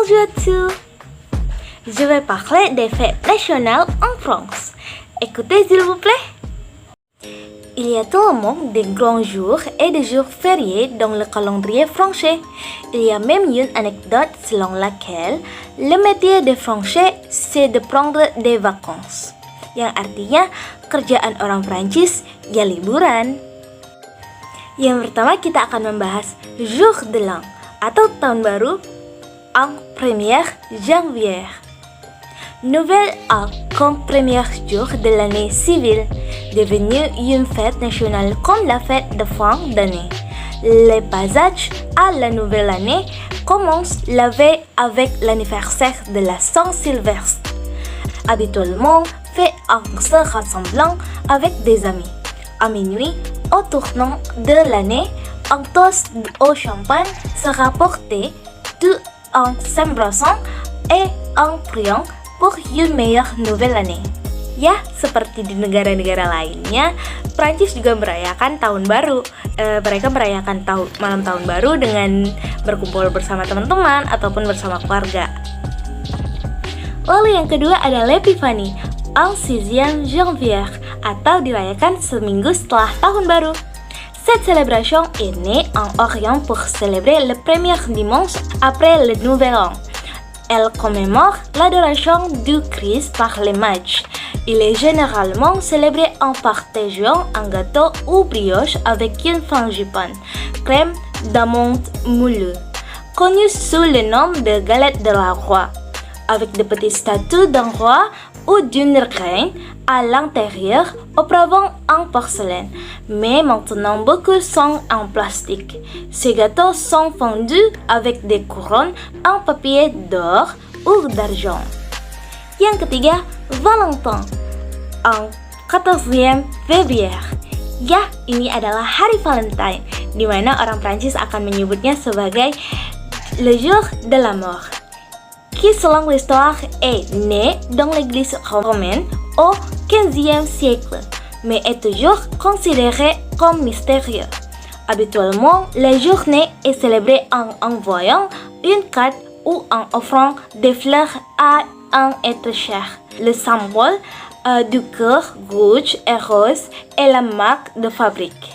Bonjour à tous. Je vais parler des fêtes nationales en France. Écoutez s'il vous plaît. Il y a tellement de grands jours et de jours fériés dans le calendrier français. Il y a même une anecdote selon laquelle le métier de Français c'est de prendre des vacances. Yang artinya kerjaan orang Prancis ya liburan. Yang pertama kita akan membahas Jour de l'An atau tahun baru en 1er janvier. Nouvel An comme premier jour de l'année civile, devenue une fête nationale comme la fête de fin d'année. Le passage à la nouvelle année commence la veille avec l'anniversaire de la Saint-Sylvestre, habituellement fait en se rassemblant avec des amis. À minuit, au tournant de l'année, un toast au champagne sera porté tout en s'embrassant et en priant pour une meilleure nouvelle année. Ya, seperti di negara-negara lainnya, Prancis juga merayakan tahun baru. Mereka merayakan malam tahun baru dengan berkumpul bersama teman-teman ataupun bersama keluarga. Lalu yang kedua ada l'Epiphanie, en 6e janvier, atau dirayakan seminggu setelah tahun baru. Cette célébration est née en Orient pour célébrer le premier dimanche après le Nouvel An. Elle commémore l'adoration du Christ par les mages. Il est généralement célébré en partageant un gâteau ou brioche avec une frangipane, crème d'amande moulue, connue sous le nom de galette de la roi, avec de petites statues d'un roi ou d'une reine à l'intérieur, auparavant en porcelaine, mais maintenant beaucoup sont en plastique. Ces gâteaux sont fondus avec des couronnes en papier d'or ou d'argent. Yang ketiga, Valentin, en 14e février. Ya, ini adalah hari Valentine, di mana orang Prancis akan menyebutnya sebagai le jour de la mort, qui selon l'histoire est né dans l'église romaine au 15e siècle, mais est toujours considéré comme mystérieux. Habituellement, la journée est célébrée en envoyant une carte ou en offrant des fleurs à un être cher. Le symbole du cœur rouge et rose est la marque de fabrique.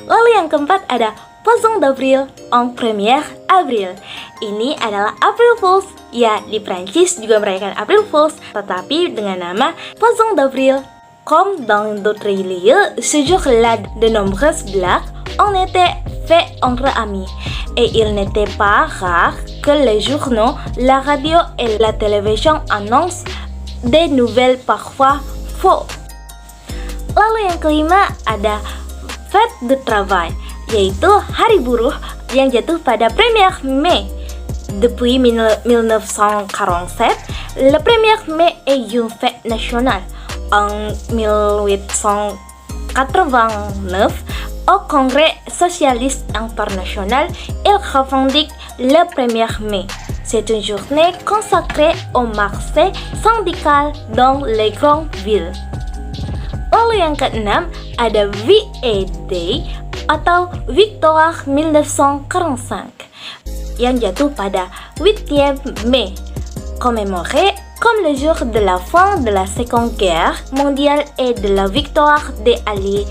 Lalu yang keempat ada Poisson d'Avril en 1er avril. Ini adalah April Fools. Ya, di Prancis juga merayakan April Fools, tetapi dengan nama Poisson d'Avril. Comme dans d'autres lieux, ce jour-là, de nombreuses blagues ont été faites entre amis. Et il n'était pas rare que les journaux, la radio et la télévision annoncent des nouvelles parfois faux. Lalu yang kelima ada Fête de Travail, yaitu Hari Buruh yang jatuh pada 1er Mei. Depuis 1947, le 1er mai est une fête nationale. En 1889, au Congrès socialiste international, il revendique le 1er mai. C'est une journée consacrée au marché syndical dans les grandes villes. Lalu yang keenam ada VA Day atau Victoire 1945 yang jatuh pada 8e Mai, commémoré comme le jour de la fin de la Seconde Guerre mondiale et de la victoire des Alliés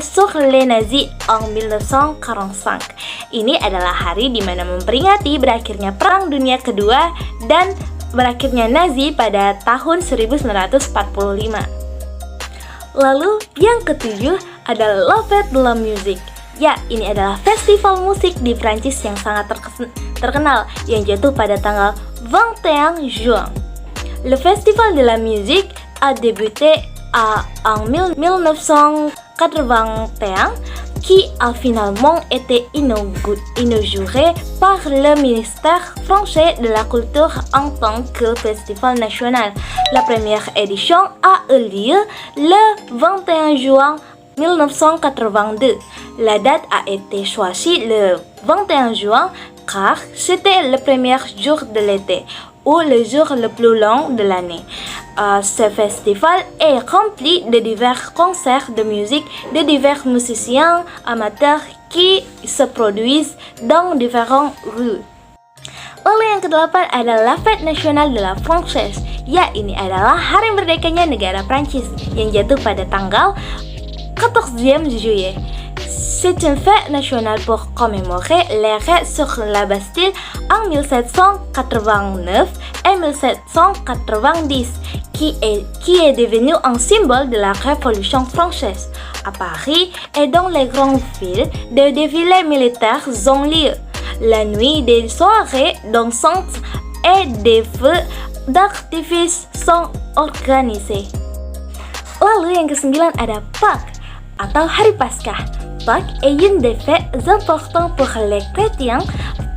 sur les nazis en 1945. Ini adalah hari di mana memperingati berakhirnya Perang Dunia Kedua dan berakhirnya Nazi pada tahun 1945. Lalu yang ketujuh adalah La Fête de la Musique. Ya, ini adalah festival musik di Prancis yang sangat terkenal yang jatuh pada tanggal 21 juin. Le Festival de la Musique a débuté en 1981 qui a finalement été inauguré par le ministère français de la Culture en tant que festival national. La première édition a eu lieu le 21 juin 1982. La date a été choisie le 21 juin car c'était le premier jour de l'été ou le jour le plus long de l'année. Ce festival est rempli de divers concerts de musique de divers musiciens amateurs qui se produisent dans différentes rues. Lalu yang kedelapan adalah Fête Nationale de la Française. Ya, ini adalah hari merdekanya negara Prancis yang jatuh pada tanggal 14 juillet. C'est une fête nationale pour commémorer l'arrêt sur la Bastille en 1789 et 1790, qui est devenu un symbole de la Révolution française. À Paris et dans les grandes villes, des défilés militaires ont lieu. La nuit, des soirées dansantes et des feux d'artifice sont organisés. Lalu yang kesembilan ada Pâques atau Hari Paskah. Pâques est une des fêtes importantes pour les chrétiens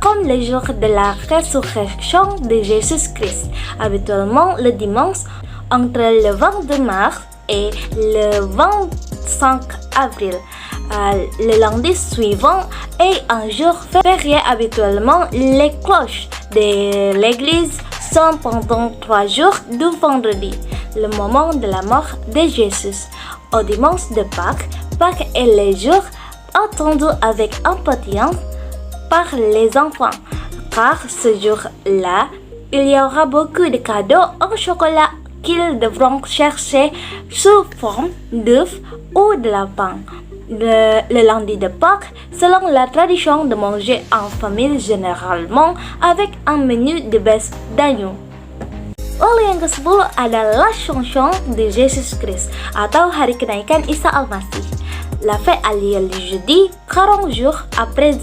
comme le jour de la résurrection de Jésus-Christ, habituellement le dimanche entre le 22 mars et le 25 avril. Le lundi suivant est un jour férié. Habituellement, les cloches de l'église sont pendant 3 jours du vendredi, le moment de la mort de Jésus, au dimanche de Pâques. Pâques est le jour attendu avec impatience par les enfants, car ce jour-là, il y aura beaucoup de cadeaux en chocolat qu'ils devront chercher sous forme d'œufs ou de lapin. Le lundi de Pâques, selon la tradition de manger en famille généralement avec un menu de bœuf d'agneau. Lalu yang ke-10 adalah l'Ascension de Jésus-Christ atau Hari Kenaikan Isa Al-Masih. La fête a lieu le jeudi, 40 jours après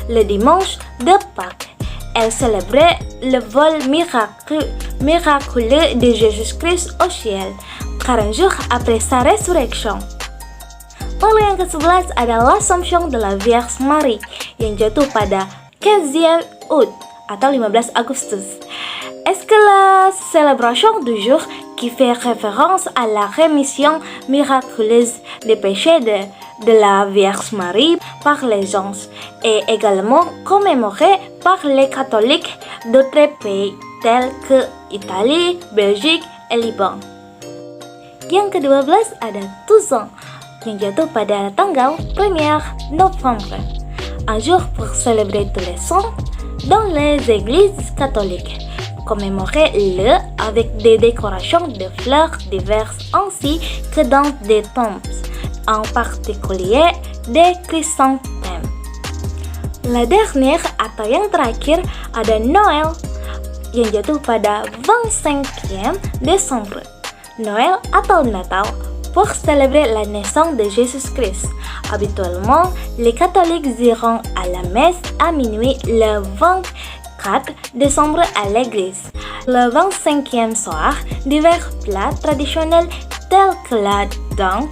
le dimanche de Pâques. Elle célébrait le vol miraculeux de Jésus-Christ au ciel, 40 jours après sa résurrection. Lalu yang ke-11 adalah l'Assomption de la Vierge Marie yang jatuh pada 15 août atau 15 Agustus. Est-ce que la célébration du jour qui fait référence à la rémission miraculeuse des péchés de la Vierge Marie par les anges est également commémorée par les catholiques d'autres pays tels que Italie, Belgique et Liban. Yang ke-12 ada Toussaint yang jatuh pada tanggal 1 novembre, un jour pour célébrer tous les saints dans les églises catholiques. Commémorer-le avec des décorations de fleurs diverses ainsi que dans des tombes, en particulier des chrysanthèmes. La dernière atau yang terakhir ada Noël yang jatuh pada 25 Desembre. Noël atau Natal pour célébrer la naissance de Jésus-Christ. Habituellement, les catholiques iront à la messe à minuit le 24 décembre à l'église. Le 25e soir, divers plats traditionnels tels que la dinde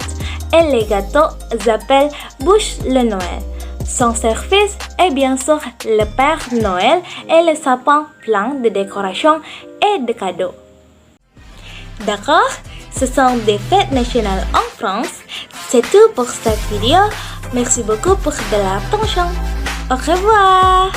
et les gâteaux s'appellent bûche le Noël. Son service est bien sûr le Père Noël et le sapin plein de décorations et de cadeaux. D'accord? Ce sont des fêtes nationales en France. C'est tout pour cette vidéo. Merci beaucoup pour de l'attention. Au revoir.